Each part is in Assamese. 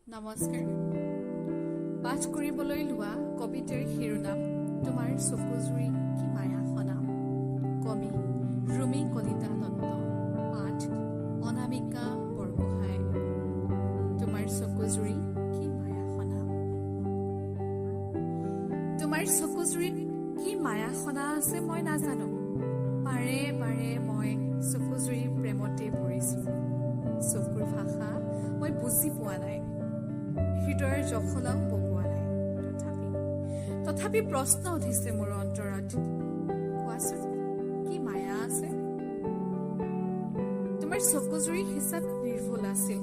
নমস্কাৰ। পাঠ কৰিবলৈ লোৱা কবিতাৰ শিৰোনাম তোমাৰ চকুজুৰি কি মায়া সনাম। কবি ৰুমি কলিতা দত্ত। পাঠ অনামিকা বৰগোহাঁই। তোমাৰ চকুজুৰি কি মায়া সনাম। তোমাৰ চকুজুৰিত কি মায়া সনা আছে মই নাজানো। বাৰে বাৰে মই চকুজুৰি প্ৰেমতে পৰিছো। চকুৰ ভাষা মই বুজি পোৱা নাই, হৃদয়ৰ জখলাও বগোৱা নাই। তথাপি প্ৰশ্ন উঠিছে মোৰ অন্তৰত, কোৱাচোন কি মায়া আছে। তোমাৰ চকুজুৰি হিচাপ নিৰ্ভুল আছিল,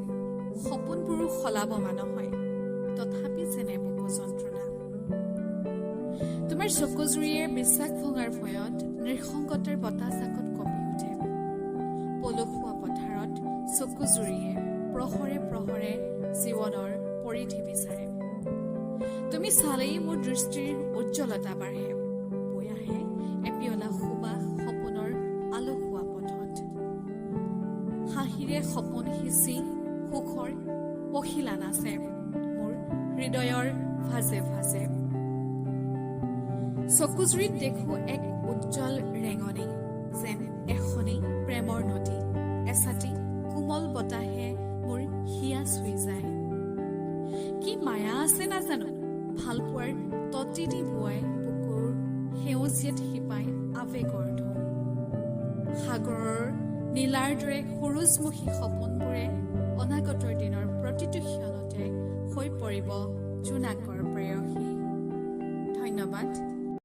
সপোনবোৰো সলাব নহয়, তথাপি যেনে বুকু যন্ত্ৰণা। তোমাৰ চকুজুৰিয়ে বিশ্বাস ভঙাৰ ভয়ত নৃসংগতাৰ বতাহজাকত কঁপি উঠে। পলসুৱা পথাৰত চকুজুৰিয়ে প্ৰহৰে প্ৰহৰে জীৱনৰ পৰিধি বিচাৰে। তুমি চালেই মোৰ দৃষ্টিৰ উজ্জ্বলতা বাঢ়ে, বৈ আহে এপিয়লা সুবাস সপোনৰ আলসুৱা পথত। হাঁহিৰে সপোন সিঁচি সুখৰ পখিলা নাচে মোৰ হৃদয়ৰ ভাজে ভাজে। চকুজুৰিত দেখো এক উজ্জ্বল ৰেঙনি, যেন এখনি প্ৰেমৰ নদী। এচাটি কোমল বতাহে মোৰ হিয়া চুই যায়। কি মায়া আছে নাজানো, ভাল পোৱাৰ ততিদি বোৱাই বুকুৰ সেউজীয়াত শিপাই আৱেগৰ ঢৌ। সাগৰৰ নীলাৰ দৰে সৰুজমুখী সপোনবোৰে অনাগতৰ দিনৰ প্ৰতিটো ক্ষণতে হৈ পৰিব জোনাকৰ প্ৰেয়সী। ধন্যবাদ।